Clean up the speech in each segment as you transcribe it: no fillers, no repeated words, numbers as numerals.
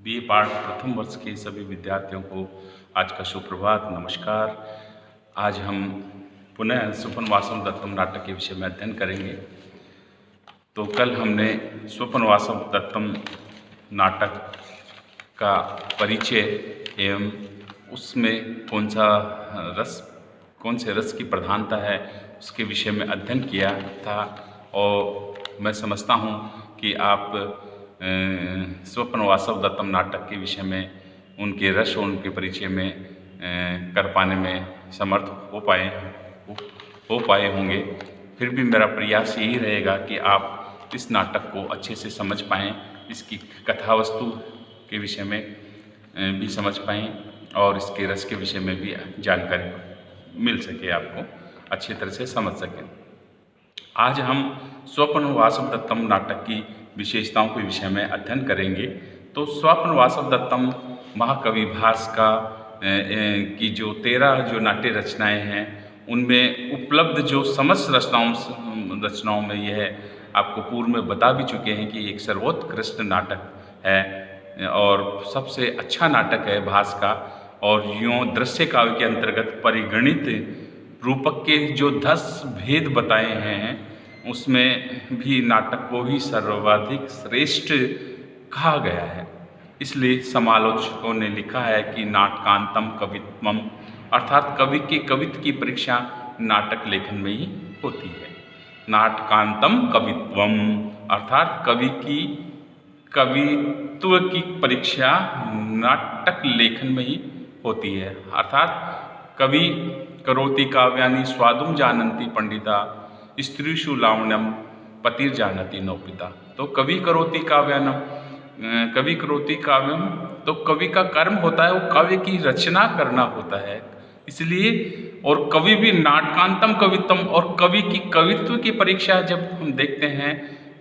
BA पाठ प्रथम वर्ष के सभी विद्यार्थियों को आज का सुप्रभात, नमस्कार। आज हम पुनः स्वपनवासम दत्तम नाटक के विषय में अध्ययन करेंगे। तो कल हमने स्वपनवासम दत्तम नाटक का परिचय एवं उसमें कौन से रस की प्रधानता है उसके विषय में अध्ययन किया था। और मैं समझता हूँ कि आप स्वपनवासम दत्तम नाटक के विषय में उनके रस और उनके परिचय में कर पाने में समर्थ हो पाए होंगे। फिर भी मेरा प्रयास यही रहेगा कि आप इस नाटक को अच्छे से समझ पाएँ, इसकी कथा वस्तु के विषय में भी समझ पाएँ और इसके रस के विषय में भी जानकारी मिल सके, आपको अच्छी तरह से समझ सकें। आज हम स्वपनवासम दत्तम नाटक की विशेषताओं के विषय में अध्ययन करेंगे। तो स्वपनवासम दत्तम महाकवि भास का की जो 13 जो नाट्य रचनाएं हैं उनमें उपलब्ध जो समस्त रचनाओं में यह आपको पूर्व में बता भी चुके हैं कि एक सर्वोत्कृष्ट नाटक है और सबसे अच्छा नाटक है भास का। और यूँ दृश्य काव्य के अंतर्गत परिगणित रूपक के जो 10 भेद बताए हैं उसमें भी नाटक को ही सर्वाधिक श्रेष्ठ कहा गया है। इसलिए समालोचकों ने लिखा है कि नाटकांतम कवित्वम, अर्थात कवि के कवित्व की परीक्षा नाटक लेखन में ही होती है। नाटकांतम कवित्वम अर्थात कवि की कवित्व की परीक्षा नाटक लेखन में ही होती है। अर्थात कवि करोति काव्यानि स्वादुम जानन्ति पंडिता स्त्रीषु लावण्यम पतिर्जानति नो पिता। तो कवि करोति काव्यम, तो कवि का कर्म होता है वो काव्य की रचना करना होता है। इसलिए और कवि भी नाटकांतम कवित्वम, और कवि की कवित्व की परीक्षा जब हम देखते हैं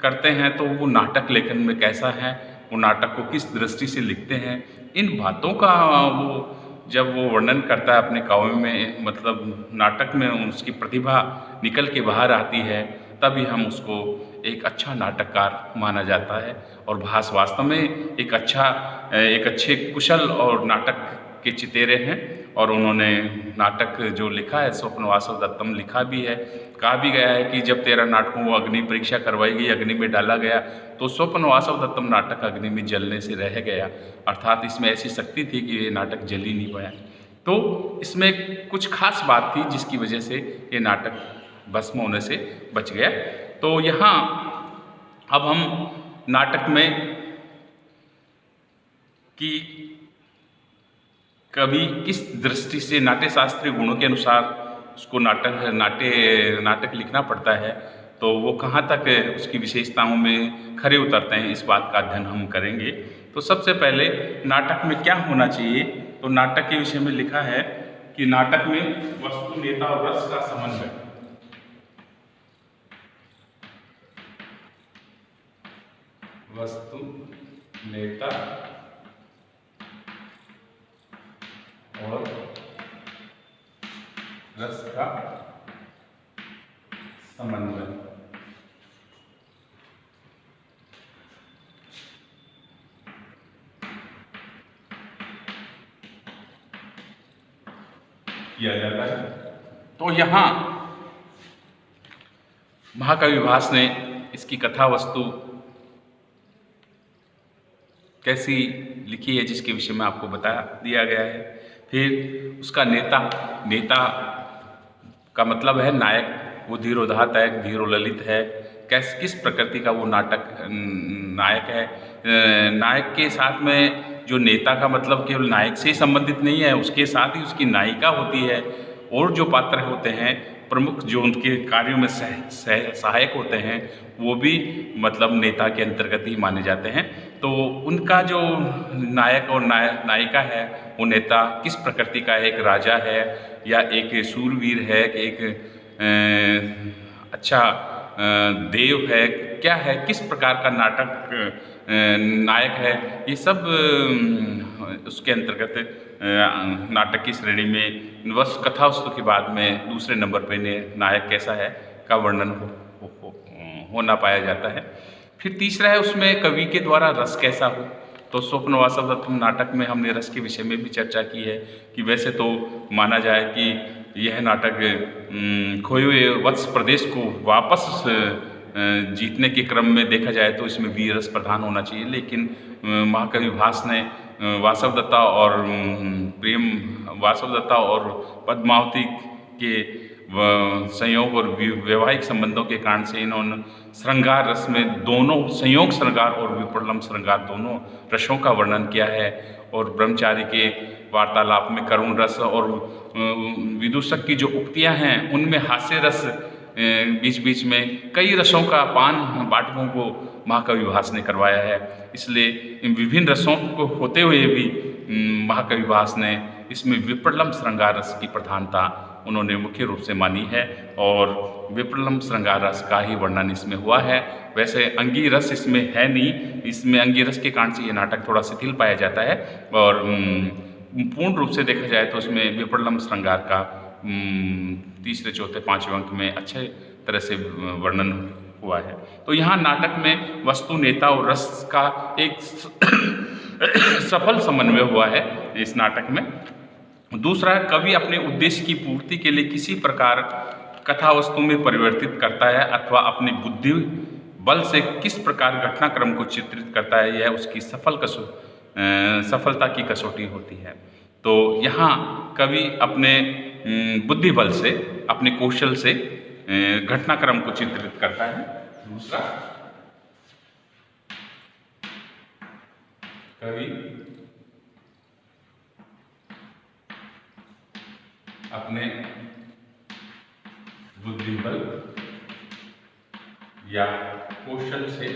करते हैं तो वो नाटक लेखन में कैसा है, वो नाटक को किस दृष्टि से लिखते हैं, इन बातों का वो जब वो वर्णन करता है अपने काव्य में, मतलब नाटक में उसकी प्रतिभा निकल के बाहर आती है, तभी हम उसको एक अच्छा नाटककार माना जाता है। और भास वास्तव में एक अच्छे कुशल और नाटक के चितेरे हैं। और उन्होंने नाटक जो लिखा है स्वपनवासम दत्तम लिखा भी है, कहा भी गया है कि जब 13 नाटकों को अग्नि परीक्षा करवाई गई, अग्नि में डाला गया तो स्वपनवासम दत्तम नाटक अग्नि में जलने से रह गया। अर्थात इसमें ऐसी शक्ति थी कि ये नाटक जल ही नहीं पाया। तो इसमें कुछ खास बात थी जिसकी वजह से ये नाटक भस्म होने से बच गया। तो यहाँ अब हम नाटक में कि कवि किस दृष्टि से नाट्य शास्त्रीय गुणों के अनुसार उसको नाटक लिखना पड़ता है, तो वो कहाँ तक उसकी विशेषताओं में खरे उतरते हैं, इस बात का अध्ययन हम करेंगे। तो सबसे पहले नाटक में क्या होना चाहिए, तो नाटक के विषय में लिखा है कि नाटक में वस्तु, नेता और रस का समन्वय। वस्तु, नेता और रस का समन्वय। किया जाता है। तो यहाँ महाकवि भास ने इसकी कथा वस्तु कैसी लिखी है जिसके विषय में आपको बता दिया गया है। फिर उसका नेता का मतलब है नायक, वो धीरोदात्त है, धीरोललित है, किस प्रकृति का वो नायक है। नायक के साथ में जो नेता का मतलब केवल नायक से ही संबंधित नहीं है, उसके साथ ही उसकी नायिका होती है और जो पात्र होते हैं प्रमुख जो उनके कार्यों में सहायक होते हैं वो भी मतलब नेता के अंतर्गत ही माने जाते हैं। तो उनका जो नायक और नायिका है वो नेता किस प्रकृति का है, एक राजा है या एक शूरवीर है, एक अच्छा देव है, क्या है, किस प्रकार का नायक है, ये सब उसके अंतर्गत नाटक की श्रेणी में कथा वस्तु के बाद में दूसरे नंबर पे नायक कैसा है का वर्णन होना पाया जाता है। फिर तीसरा है उसमें कवि के द्वारा रस कैसा हो, तो स्वप्न वासवदत्तम नाटक में हमने रस के विषय में भी चर्चा की है कि वैसे तो माना जाए कि यह नाटक खोए हुए वत्स प्रदेश को वापस जीतने के क्रम में देखा जाए तो इसमें वीर रस प्रधान होना चाहिए, लेकिन महाकवि भास ने वासवदत्ता और प्रेम वासवदत्ता और पद्मावती के संयोग और वैवाहिक संबंधों के कारण से इन्होंने श्रृंगार रस में दोनों संयोग श्रृंगार और विप्रलम्ब श्रृंगार दोनों रसों का वर्णन किया है। और ब्रह्मचारी के वार्तालाप में करुण रस और विदूषक की जो उक्तियां हैं उनमें हास्य रस, बीच बीच में कई रसों का पान पाठकों को महाकवि भास ने करवाया है। इसलिए इन विभिन्न रसों को होते हुए भी महाकवि भास ने इसमें विप्रलम्ब श्रृंगार रस की प्रधानता उन्होंने मुख्य रूप से मानी है और विप्रलम्ब श्रृंगार रस का ही वर्णन इसमें हुआ है। वैसे अंगी रस इसमें है नहीं, इसमें अंगी रस के कारण से ये नाटक थोड़ा शिथिल पाया जाता है और पूर्ण रूप से देखा जाए तो उसमें विप्रलम्ब श्रृंगार का तीसरे चौथे पाँचवें अंक में अच्छे तरह से वर्णन हुआ है। तो यहाँ नाटक में वस्तु, नेता और रस का एक सफल समन्वय हुआ है इस नाटक में। दूसरा, कवि अपने उद्देश्य की पूर्ति के लिए किसी प्रकार कथा वस्तु में परिवर्तित करता है अथवा अपनी बुद्धि बल से किस प्रकार घटनाक्रम को चित्रित करता है, यह उसकी सफलता की कसौटी होती है। तो यहाँ कवि अपने बुद्धि बल से, अपने कौशल से घटनाक्रम को चित्रित करता है। दूसरा, कवि अपने बुद्धि बल या कौशल से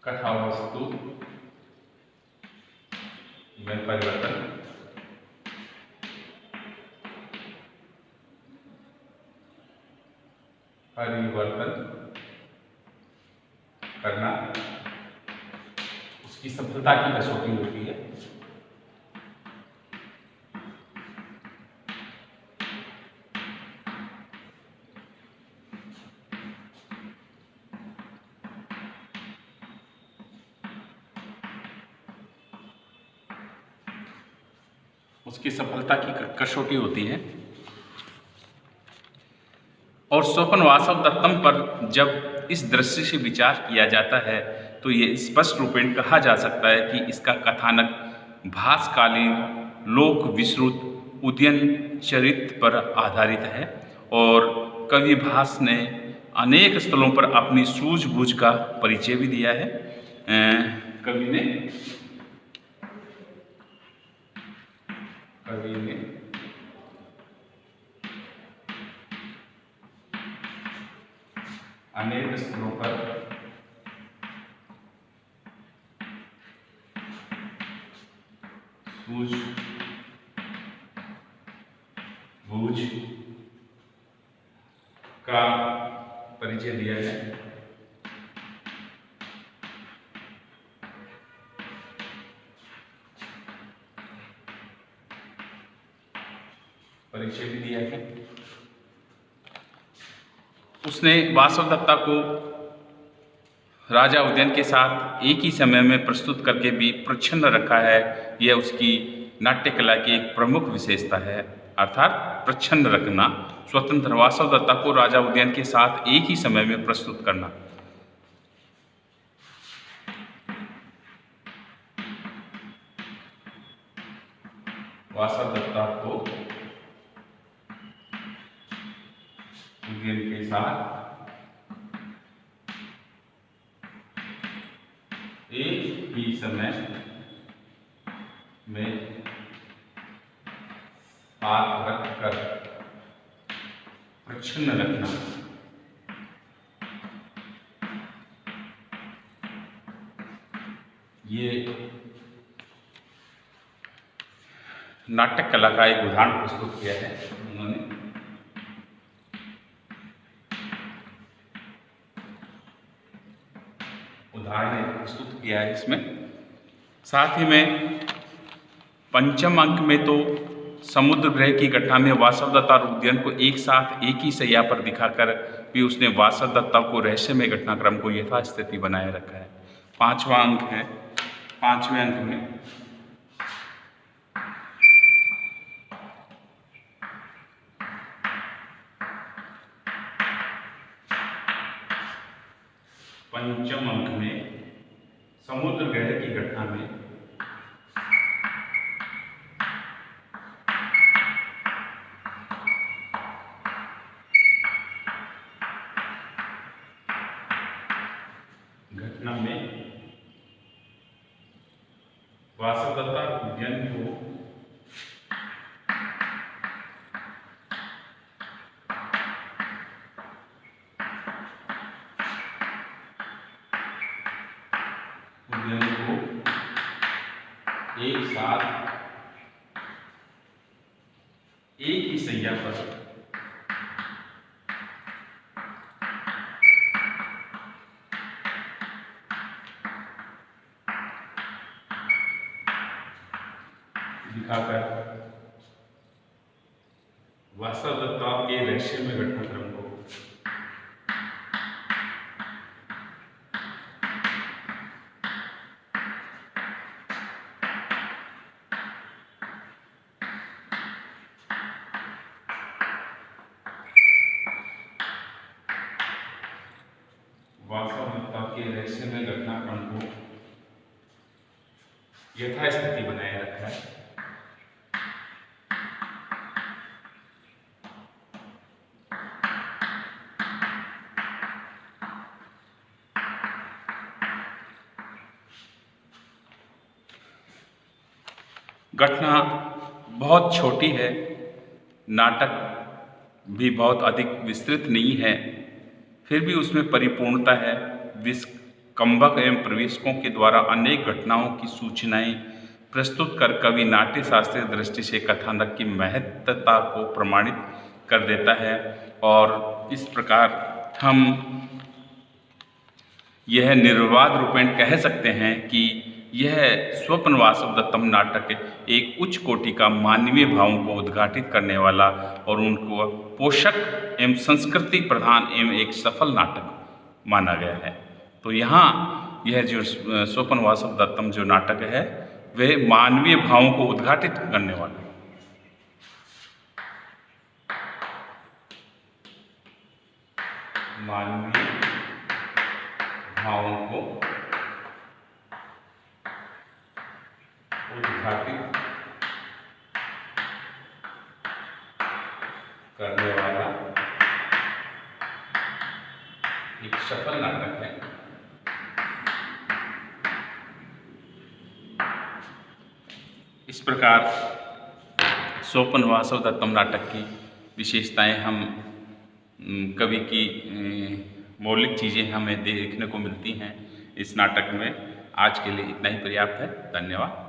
कथा वस्तु में परिवर्तन करना उसकी सफलता की कसौटी होती है। उसकी सफलता की कसौटी होती है। और स्वप्न वासवदत्तम पर जब इस दृष्टि से विचार किया जाता है तो ये स्पष्ट रूपेण कहा जा सकता है कि इसका कथानक भासकालीन लोक विश्रुत उदयन चरित्र पर आधारित है और कवि भास ने अनेक स्थलों पर अपनी सूझबूझ का परिचय भी दिया है। कवि ने अनेक स्थलों पर सूझबूझ का परिचय दिया है। परिचय भी दिया है। उसने वासवदत्ता को राजा उदयन के साथ एक ही समय में प्रस्तुत करके भी प्रच्छन्न रखा है। यह उसकी नाट्य कला की एक प्रमुख विशेषता है, अर्थात प्रच्छन्न रखना, स्वतंत्र वासवदत्ता को राजा उदयन के साथ एक ही समय में प्रस्तुत करना। वासवदत्ता को उदयन के साथ एक ही समय में साथ रखकर प्रच्छन्न रखना, ये नाटक कला का एक उदाहरण प्रस्तुत किया है उन्होंने। उदाहरण प्रस्तुत किया है इसमें। साथ ही में पंचम अंक में तो समुद्र ग्रह की घटना में वासवदत्ता और उदयन को एक साथ एक ही शैया पर दिखाकर भी उसने वासवदत्ता को रहस्यमय घटनाक्रम को यथास्थिति बनाए रखा है। 5वां अंक है। 5वें अंक में पंचम अंक में समुद्र ग्रह की घटना में वासवदत्ता उद्यान को एक साथ एक ही शैया पर दिखाकर वासवदत्ता के रहस्यमय घटनाक्रम को यथास्थिति बनाए रखा है। घटना बहुत छोटी है, नाटक भी बहुत अधिक विस्तृत नहीं है, फिर भी उसमें परिपूर्णता है। विस्कंभक एवं प्रवेशकों के द्वारा अनेक घटनाओं की सूचनाएं प्रस्तुत कर कवि नाट्य शास्त्रीय दृष्टि से कथानक की महत्वता को प्रमाणित कर देता है। और इस प्रकार हम यह निर्विवाद रूपेण कह सकते हैं कि यह स्वप्न वासवदत्तम नाटक एक उच्च कोटि का मानवीय भावों को उद्घाटित करने वाला और उनको पोषक एवं संस्कृति प्रधान एवं एक सफल नाटक माना गया है। तो यहाँ यह जो स्वप्न वासवदत्तम जो नाटक है वह मानवीय भावों को उद्घाटित करने वाला मानवीय भावों को उद्घाटित करने वाला एक सफल नाटक है। इस प्रकार स्वप्न वासवदत्तम नाटक की विशेषताएं हम कवि की मौलिक चीज़ें हमें देखने को मिलती हैं इस नाटक में। आज के लिए इतना ही पर्याप्त है। धन्यवाद।